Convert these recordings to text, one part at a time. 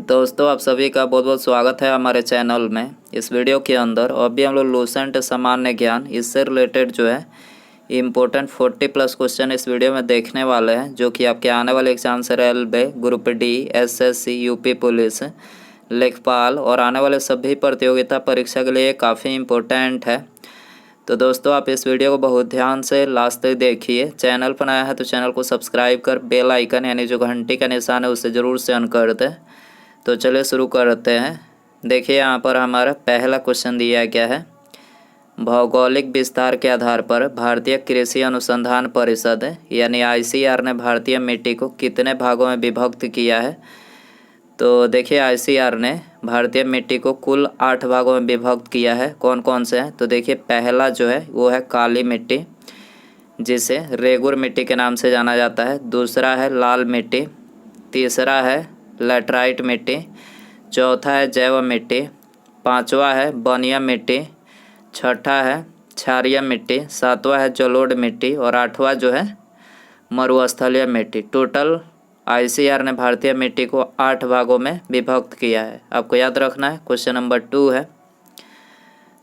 दोस्तों आप सभी का बहुत बहुत स्वागत है हमारे चैनल में। इस वीडियो के अंदर अभी हम लोग लूसेंट सामान्य ज्ञान इससे रिलेटेड जो है इम्पोर्टेंट 40+ क्वेश्चन इस वीडियो में देखने वाले हैं, जो कि आपके आने वाले एग्जाम से railway, group D, SSC, UP police, लेखपाल और आने वाले सभी प्रतियोगिता परीक्षा के लिए काफ़ी इम्पोर्टेंट है। तो दोस्तों आप इस वीडियो को बहुत ध्यान से लास्ट तक देखिए। चैनल पर नया है तो चैनल को सब्सक्राइब कर बेल आइकन यानी जो घंटी का निशान है उसे ज़रूर से ऑन कर दें। तो चलिए शुरू करते हैं। देखिए यहाँ पर हमारा पहला क्वेश्चन दिया गया है, भौगोलिक विस्तार के आधार पर भारतीय कृषि अनुसंधान परिषद यानी ICAR ने भारतीय मिट्टी को कितने भागों में विभक्त किया है। तो देखिए ICAR ने भारतीय मिट्टी को कुल 8 भागों में विभक्त किया है। कौन कौन से हैं? तो देखिए पहला जो है वो है काली मिट्टी, जिसे रेगुर मिट्टी के नाम से जाना जाता है। दूसरा है लाल मिट्टी, तीसरा है लैटराइट मिट्टी, चौथा है जैव मिट्टी, पांचवा है बनिया मिट्टी, छठा है क्षारीय मिट्टी, सातवां है जलोढ़ मिट्टी और आठवां जो है मरुस्थलीय मिट्टी। टोटल ICAR ने भारतीय मिट्टी को 8 भागों में विभक्त किया है। आपको याद रखना है। क्वेश्चन नंबर 2 है,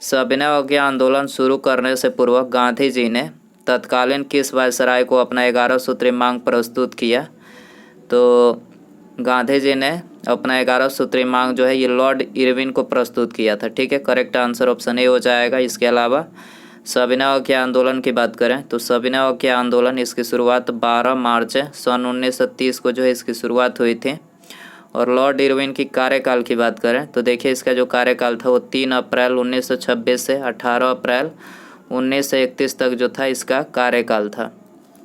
सविनय अवज्ञा आंदोलन शुरू करने से पूर्व गांधी जी ने तत्कालीन किस वायसराय को अपना 11 सूत्री मांग प्रस्तुत किया। तो गांधी जी ने अपना 11 सूत्री मांग जो है ये लॉर्ड इरविन को प्रस्तुत किया था। ठीक है, करेक्ट आंसर ऑप्शन ए हो जाएगा। इसके अलावा सविनय अवज्ञा आंदोलन की बात करें तो सविनय अवज्ञा आंदोलन इसकी शुरुआत 12 मार्च सन 1930 को जो है इसकी शुरुआत हुई थी। और लॉर्ड इरविन की कार्यकाल की बात करें तो देखिए इसका जो कार्यकाल था वो 3 अप्रैल 1926 से 18 अप्रैल 1931 तक जो था इसका कार्यकाल था।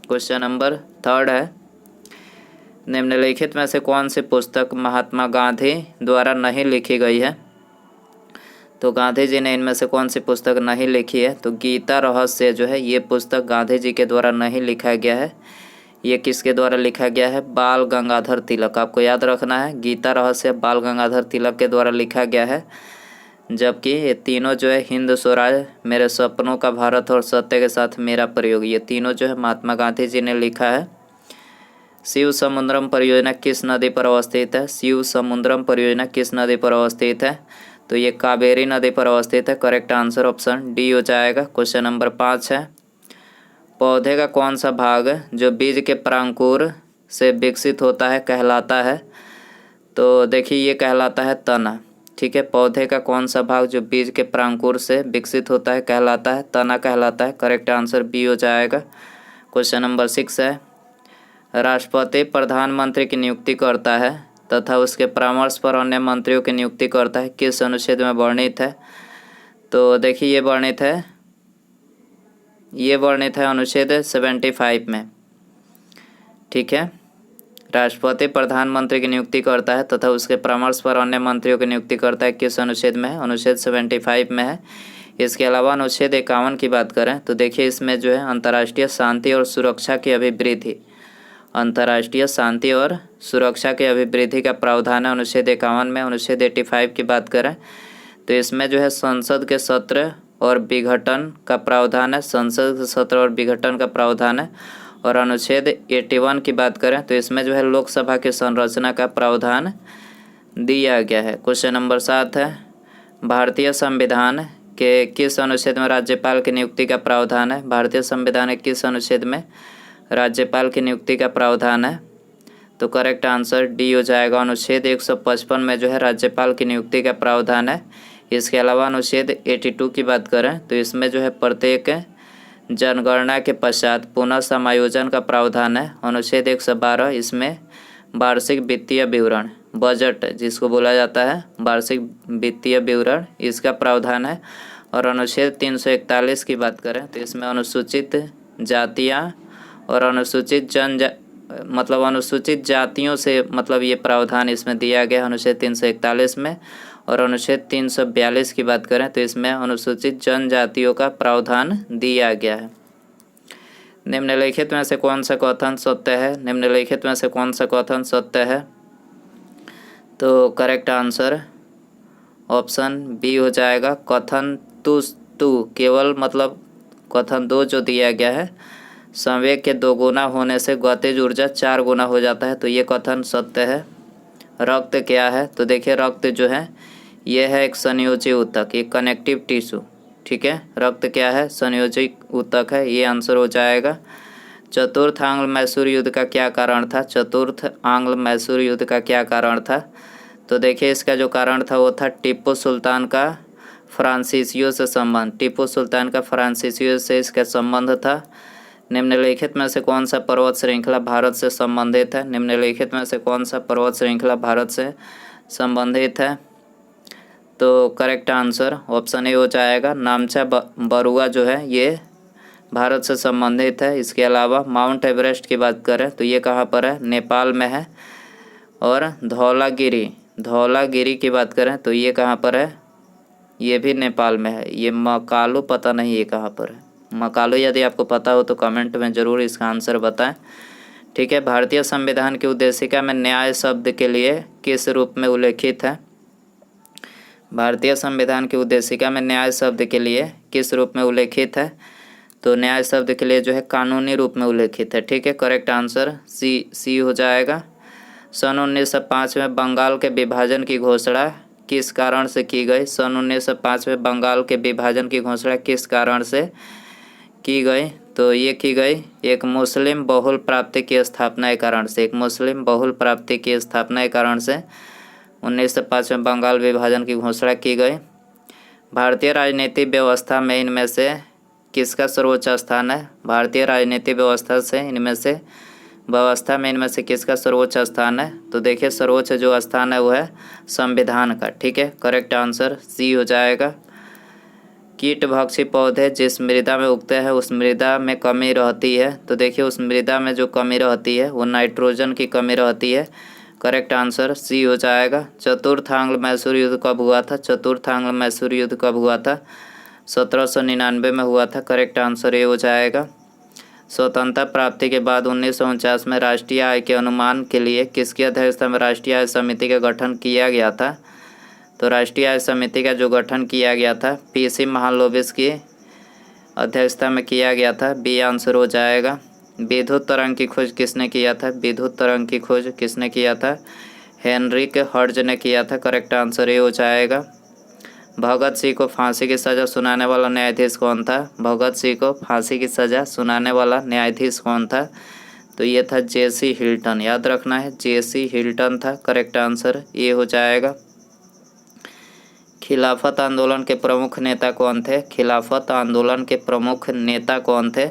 क्वेश्चन नंबर 3 है, निम्नलिखित में से कौन सी पुस्तक महात्मा गांधी द्वारा नहीं लिखी गई है। तो गांधी जी ने इनमें से कौन सी पुस्तक नहीं लिखी है। तो गीता रहस्य जो है ये पुस्तक गांधी जी के द्वारा नहीं लिखा गया है। ये किसके द्वारा लिखा गया है? बाल गंगाधर तिलक। आपको याद रखना है, गीता रहस्य बाल गंगाधर तिलक के द्वारा लिखा गया है। जबकि ये तीनों जो है हिंद स्वराज, मेरे सपनों का भारत और सत्य के साथ मेरा प्रयोग, ये तीनों जो है महात्मा गांधी जी ने लिखा है। शिव समुद्रम परियोजना किस नदी पर अवस्थित है? शिव समुद्रम परियोजना किस नदी पर अवस्थित है? तो ये कावेरी नदी पर अवस्थित है। करेक्ट आंसर ऑप्शन डी हो जाएगा। क्वेश्चन नंबर 5 है, पौधे का कौन सा भाग जो बीज के प्रांकुर से विकसित होता है कहलाता है। तो देखिए ये कहलाता है तना। ठीक है, पौधे का कौन सा भाग जो बीज के प्रांकुर से विकसित होता है कहलाता है तना कहलाता है। करेक्ट आंसर बी हो जाएगा। क्वेश्चन नंबर 6 है, राष्ट्रपति प्रधानमंत्री की नियुक्ति करता है तथा उसके परामर्श पर अन्य मंत्रियों की नियुक्ति करता है, किस अनुच्छेद में वर्णित है। तो देखिए ये वर्णित है अनुच्छेद 75 में। ठीक है, राष्ट्रपति प्रधानमंत्री की नियुक्ति करता है तथा उसके परामर्श पर अन्य मंत्रियों की नियुक्ति करता है, किस अनुच्छेद में है? अनुच्छेद 75 में है। इसके अलावा अनुच्छेद 51 की बात करें तो देखिए इसमें जो है अंतर्राष्ट्रीय शांति और सुरक्षा की अभिवृद्धि, अंतर्राष्ट्रीय शांति और सुरक्षा की अभिवृद्धि का प्रावधान है अनुच्छेद 51 में। अनुच्छेद 85 की बात करें तो इसमें जो है संसद के सत्र और विघटन का प्रावधान है, संसद के सत्र और विघटन का प्रावधान है। और अनुच्छेद 81 की बात करें तो इसमें जो है लोकसभा की संरचना का प्रावधान दिया गया है। क्वेश्चन नंबर 7 है, भारतीय संविधान के किस अनुच्छेद में राज्यपाल की नियुक्ति का प्रावधान है। भारतीय संविधान के किस अनुच्छेद में राज्यपाल की नियुक्ति का प्रावधान है। तो करेक्ट आंसर डी हो जाएगा। अनुच्छेद 155 में जो है राज्यपाल की नियुक्ति का प्रावधान है। इसके अलावा अनुच्छेद 82 की बात करें तो इसमें जो है प्रत्येक जनगणना के पश्चात पुनः समायोजन का प्रावधान है। अनुच्छेद 112 इसमें वार्षिक वित्तीय विवरण, बजट जिसको बोला जाता है वार्षिक वित्तीय विवरण, इसका प्रावधान है। और अनुच्छेद 341 की बात करें तो इसमें अनुसूचित जातियाँ और अनुसूचित अनुसूचित जातियों से ये प्रावधान इसमें दिया गया है अनुच्छेद 341 में। और अनुच्छेद 342 की बात करें तो इसमें अनुसूचित जनजातियों का प्रावधान दिया गया है। निम्नलिखित में से कौन सा कथन सत्य है? निम्नलिखित में से कौन सा कथन सत्य है? तो करेक्ट आंसर ऑप्शन बी हो जाएगा। कथन टू केवल कथन 2 जो दिया गया है, संवेग के 2 गुना होने से गतिज ऊर्जा 4 गुना हो जाता है, तो ये कथन सत्य है। रक्त क्या है? तो देखिए रक्त जो है ये है एक संयोजी ऊतक, एक कनेक्टिव टिश्यू। ठीक है, रक्त क्या है? संयोजी ऊतक है, ये आंसर हो जाएगा। चतुर्थ आंग्ल मैसूर युद्ध का क्या कारण था? चतुर्थ आंग्ल मैसूर युद्ध का क्या कारण था? तो देखिए इसका जो कारण था वो था टीपू सुल्तान का फ्रांसीसियों से संबंध। टीपू सुल्तान का फ्रांसीसियों से इसका संबंध था। निम्नलिखित में से कौन सा पर्वत श्रृंखला भारत से संबंधित है? निम्नलिखित में से कौन सा पर्वत श्रृंखला भारत से संबंधित है? तो करेक्ट आंसर ऑप्शन ए हो जाएगा। नामचा बरुआ जो है ये भारत से संबंधित है। इसके अलावा माउंट एवरेस्ट की बात करें तो ये कहाँ पर है? नेपाल में है। और धौलागिरी की बात करें तो ये कहाँ पर है? ये भी नेपाल में है। ये मकालू पता नहीं ये कहाँ पर है। मकालू यदि आपको पता हो तो कमेंट में ज़रूर इसका आंसर बताएं। ठीक है, भारतीय संविधान की उद्देशिका में न्याय शब्द के लिए किस रूप में उल्लेखित है? भारतीय संविधान की उद्देशिका में न्याय शब्द के लिए किस रूप में उल्लेखित है? तो न्याय शब्द के लिए जो है कानूनी रूप में उल्लेखित है। ठीक है, करेक्ट आंसर सी हो जाएगा। सन 1905 में बंगाल के विभाजन की घोषणा किस कारण से की गई? सन 1905 में बंगाल के विभाजन की घोषणा किस कारण से की गई? तो ये की गई एक मुस्लिम बहुल प्राप्ति की स्थापना के कारण से। एक मुस्लिम बहुल प्राप्ति की स्थापना के कारण से 1905 में बंगाल विभाजन की घोषणा की गई। भारतीय राजनीतिक व्यवस्था में इनमें से किसका सर्वोच्च स्थान है? भारतीय राजनीतिक व्यवस्था में इनमें से किसका सर्वोच्च स्थान है? तो देखिए सर्वोच्च जो स्थान है वो है संविधान का। ठीक है, करेक्ट आंसर सी हो जाएगा। कीटभक्षी पौधे जिस मृदा में उगते हैं उस मृदा में कमी रहती है। तो देखिए उस मृदा में जो कमी रहती है वो नाइट्रोजन की कमी रहती है। करेक्ट आंसर सी हो जाएगा। चतुर्थ आंग्ल मैसूर युद्ध कब हुआ था? चतुर्थ आंग्ल मैसूर युद्ध कब हुआ था? 1799 में हुआ था। करेक्ट आंसर ये हो जाएगा। स्वतंत्रता प्राप्ति के बाद 1949 में राष्ट्रीय आय के अनुमान के लिए किसकी अध्यक्षता में राष्ट्रीय आय समिति का गठन किया गया था? तो राष्ट्रीय आय समिति का जो गठन किया गया था पीसी महालनोबिस की अध्यक्षता में किया गया था। बी आंसर हो जाएगा। विद्युत तरंग की खोज किसने किया था? विद्युत तरंग की खोज किसने किया था? हेनरिक हर्ट्ज ने किया था। करेक्ट आंसर ये हो जाएगा। भगत सिंह को फांसी की सज़ा सुनाने वाला न्यायाधीश कौन था? भगत सिंह को फांसी की सज़ा सुनाने वाला न्यायाधीश कौन था? तो ये था जेसी हिल्टन। याद रखना है जेसी हिल्टन था। करेक्ट आंसर ये हो जाएगा। खिलाफत आंदोलन के प्रमुख नेता कौन थे? खिलाफत आंदोलन के प्रमुख नेता कौन थे?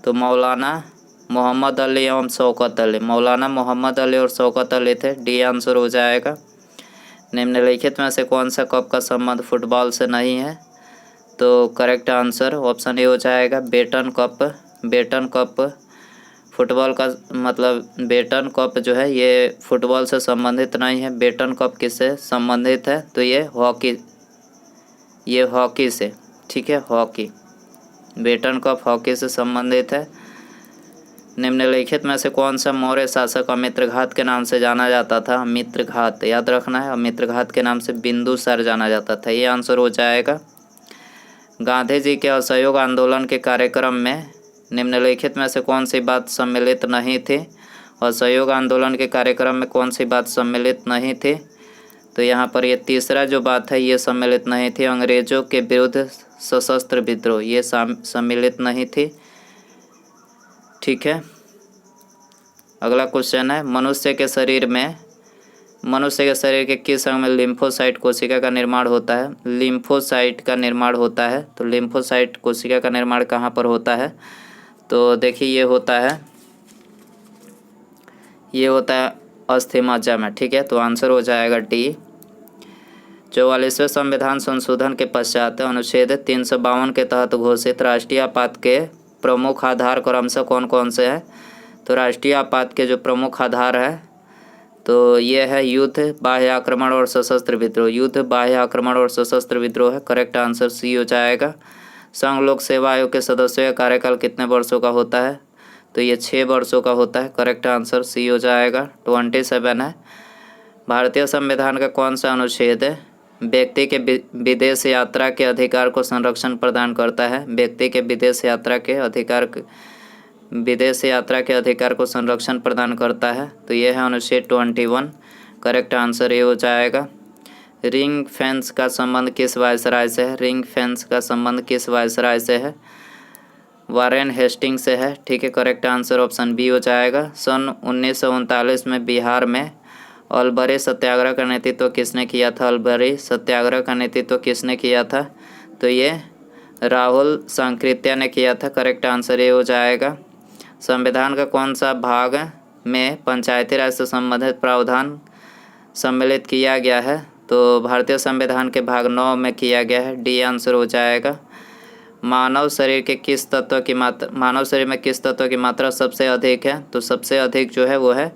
तो मौलाना मोहम्मद अली एवं शौकत अली। मौलाना मोहम्मद अली और शौकत अली थे। डी आंसर हो जाएगा। निम्नलिखित में से कौन सा कप का संबंध फुटबॉल से नहीं है? तो करेक्ट आंसर ऑप्शन ए हो जाएगा Beighton cup. Beighton cup football का मतलब बेटन कप जो है ये फुटबॉल से संबंधित नहीं है। बेटन कप किससे संबंधित है? तो ये हॉकी से। ठीक है, हॉकी। बेटन कप हॉकी से संबंधित है। निम्नलिखित में से कौन सा मौर्य शासक अमित्रघात के नाम से जाना जाता था? अमित्रघात याद रखना है। अमित्रघात के नाम से बिंदुसार जाना जाता था। ये आंसर हो जाएगा। गांधी जी के असहयोग आंदोलन के कार्यक्रम में निम्नलिखित में से कौन सी बात सम्मिलित नहीं थी? असहयोग आंदोलन के कार्यक्रम में कौन सी बात सम्मिलित नहीं थी? तो यहाँ पर ये तीसरा जो बात है ये सम्मिलित नहीं थी। अंग्रेजों के विरुद्ध सशस्त्र विद्रोह ये सम्मिलित नहीं थी। ठीक है, अगला क्वेश्चन है मनुष्य के शरीर के किस अंग में लिम्फोसाइट कोशिका का निर्माण होता है? लिम्फोसाइट का निर्माण होता है। तो लिम्फोसाइट कोशिका का निर्माण कहाँ पर होता है? तो देखिए ये होता है अस्थि मज्जा में। ठीक है, तो आंसर हो जाएगा डी। 44वें संविधान संशोधन के पश्चात अनुच्छेद 352 के तहत घोषित राष्ट्रीय आपात के प्रमुख आधार क्रमशः कौन कौन से हैं? तो राष्ट्रीय आपात के जो प्रमुख आधार है तो ये है युद्ध, बाह्य आक्रमण और सशस्त्र विद्रोह। युद्ध, बाह्य आक्रमण और सशस्त्र विद्रोह है। करेक्ट आंसर सी हो जाएगा। संघ लोक सेवा आयोग के सदस्यों का कार्यकाल कितने वर्षों का होता है? तो ये 6 वर्षों का होता है। करेक्ट आंसर सी हो जाएगा। 27 है। भारतीय संविधान का कौन सा अनुच्छेद है व्यक्ति के विदेश यात्रा के अधिकार को संरक्षण प्रदान करता है? व्यक्ति के विदेश यात्रा के अधिकार को संरक्षण प्रदान करता है। तो यह है अनुच्छेद 21। करेक्ट आंसर ये हो जाएगा। रिंग फेंस का संबंध किस वायसराय से है? रिंग फेंस का संबंध किस वायसराय से है? वारेन हेस्टिंग से है। ठीक है, करेक्ट आंसर ऑप्शन बी हो जाएगा। सन 1939 में बिहार में अलबरी सत्याग्रह का नेतृत्व किसने किया था? अलबरी सत्याग्रह का नेतृत्व किसने किया था? तो ये राहुल सांकृत्या ने किया था। करेक्ट आंसर ये हो जाएगा। संविधान का कौन सा भाग में पंचायती राज से संबंधित प्रावधान सम्मिलित किया गया है? तो भारतीय संविधान के भाग 9 में किया गया है। डी आंसर हो जाएगा। मानव शरीर में किस तत्व की मात्रा सबसे अधिक है? तो सबसे अधिक जो है वो है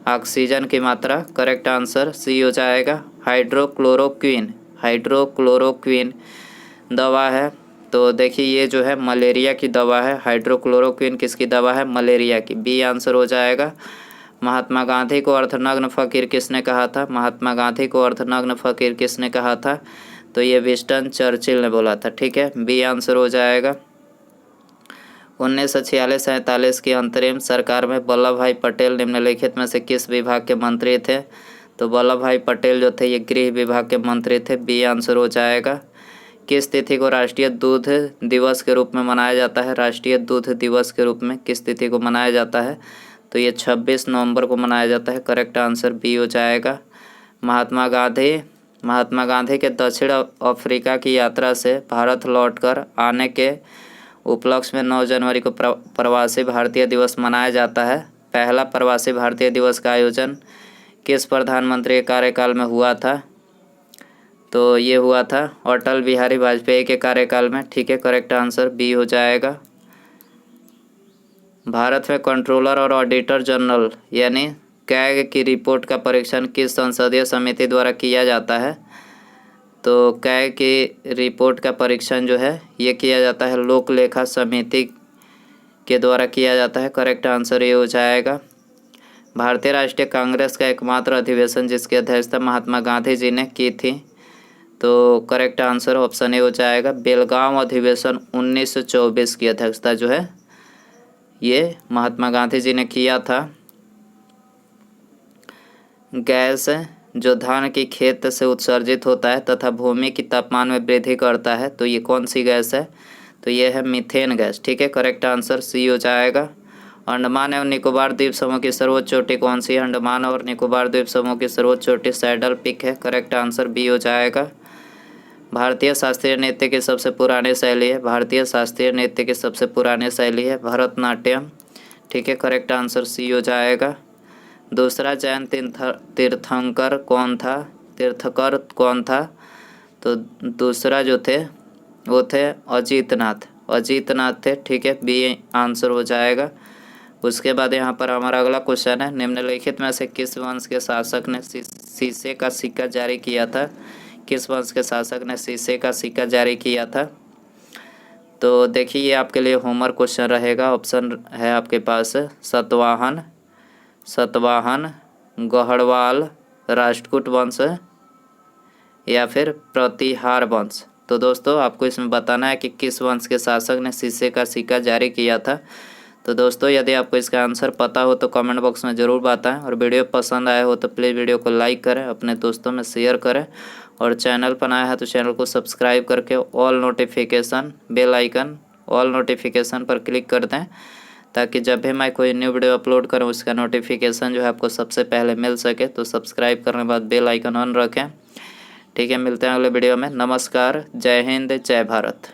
ऑक्सीजन की मात्रा। करेक्ट आंसर सी हो जाएगा। हाइड्रोक्लोरोक्विन दवा है। तो देखिए ये जो है मलेरिया की दवा है। हाइड्रोक्लोरोक्विन किसकी दवा है? मलेरिया की। बी आंसर हो जाएगा। महात्मा गांधी को अर्धनग्न फकीर किसने कहा था? महात्मा गांधी को अर्धनग्न फकीर किसने कहा था? तो ये विंस्टन चर्चिल ने बोला था। ठीक है, बी आंसर हो जाएगा। 1946-47 की अंतरिम सरकार में वल्लभ भाई पटेल निम्नलिखित में से किस विभाग के मंत्री थे? तो वल्लभ भाई पटेल जो थे ये गृह विभाग के मंत्री थे। बी आंसर हो जाएगा। किस तिथि को राष्ट्रीय दूध दिवस के रूप में मनाया जाता है? राष्ट्रीय दूध दिवस के रूप में किस तिथि को मनाया जाता है? तो ये 26 नवंबर को मनाया जाता है। करेक्ट आंसर बी हो जाएगा। महात्मा गांधी के दक्षिण अफ्रीका की यात्रा से भारत लौटकर आने के उपलक्ष्य में 9 जनवरी को प्रवासी भारतीय दिवस मनाया जाता है। पहला प्रवासी भारतीय दिवस का आयोजन किस प्रधानमंत्री के कार्यकाल में हुआ था? तो ये हुआ था अटल बिहारी वाजपेयी के कार्यकाल में। ठीक है, करेक्ट आंसर बी हो जाएगा। भारत में कंट्रोलर और ऑडिटर जनरल यानी कैग की रिपोर्ट का परीक्षण किस संसदीय समिति द्वारा किया जाता है? तो कैग की रिपोर्ट का परीक्षण जो है ये किया जाता है लोक लेखा समिति के द्वारा किया जाता है। करेक्ट आंसर ये हो जाएगा। भारतीय राष्ट्रीय कांग्रेस का एकमात्र अधिवेशन जिसकी अध्यक्षता महात्मा गांधी जी ने की थी? तो करेक्ट आंसर ऑप्शन ए हो जाएगा। बेलगांव अधिवेशन 1924 की अध्यक्षता जो है ये महात्मा गांधी जी ने किया था। गैस जो धान की खेत से उत्सर्जित होता है तथा भूमि की तापमान में वृद्धि करता है, तो ये कौन सी गैस है? तो ये है मीथेन गैस। ठीक है, करेक्ट आंसर सी हो जाएगा। अंडमान एवं निकोबार द्वीप समूह की सर्वोच्च चोटी कौन सी है? अंडमान और निकोबार द्वीप समूह की सर्वोच्च चोटी सैडल पीक है। करेक्ट आंसर बी हो जाएगा। भारतीय शास्त्रीय नृत्य की सबसे पुरानी शैली है? भारतीय शास्त्रीय नृत्य की सबसे पुरानी शैली है भरतनाट्यम। ठीक है, करेक्ट आंसर सी हो जाएगा। दूसरा जैन तीर्थंकर कौन था? तो दूसरा जो थे वो थे अजीतनाथ थे। ठीक है, बी आंसर हो जाएगा। उसके बाद यहाँ पर हमारा अगला क्वेश्चन है, निम्नलिखित में से किस वंश के शासक ने शीशे का सिक्का जारी किया था? किस वंश के शासक ने शीशे का सिक्का जारी किया था? तो देखिए ये आपके लिए होमवर्क क्वेश्चन रहेगा। ऑप्शन है आपके पास सतवाहन, गढ़वाल, राष्ट्रकूट वंश या फिर प्रतिहार वंश। तो दोस्तों आपको इसमें बताना है कि किस वंश के शासक ने शीशे का सिक्का जारी किया था। तो दोस्तों यदि आपको इसका आंसर पता हो तो कमेंट बॉक्स में ज़रूर बताएं, और वीडियो पसंद आया हो तो प्लीज़ वीडियो को लाइक करें, अपने दोस्तों में शेयर करें, और चैनल पर नया है तो चैनल को सब्सक्राइब करके बेल आइकन ऑल नोटिफिकेशन पर क्लिक कर दें, ताकि जब भी मैं कोई न्यू वीडियो अपलोड करूं उसका नोटिफिकेशन जो है आपको सबसे पहले मिल सके। तो सब्सक्राइब करने के बाद बेल आइकन ऑन रखें। ठीक है, मिलते हैं अगले वीडियो में। नमस्कार, जय हिंद, जय भारत।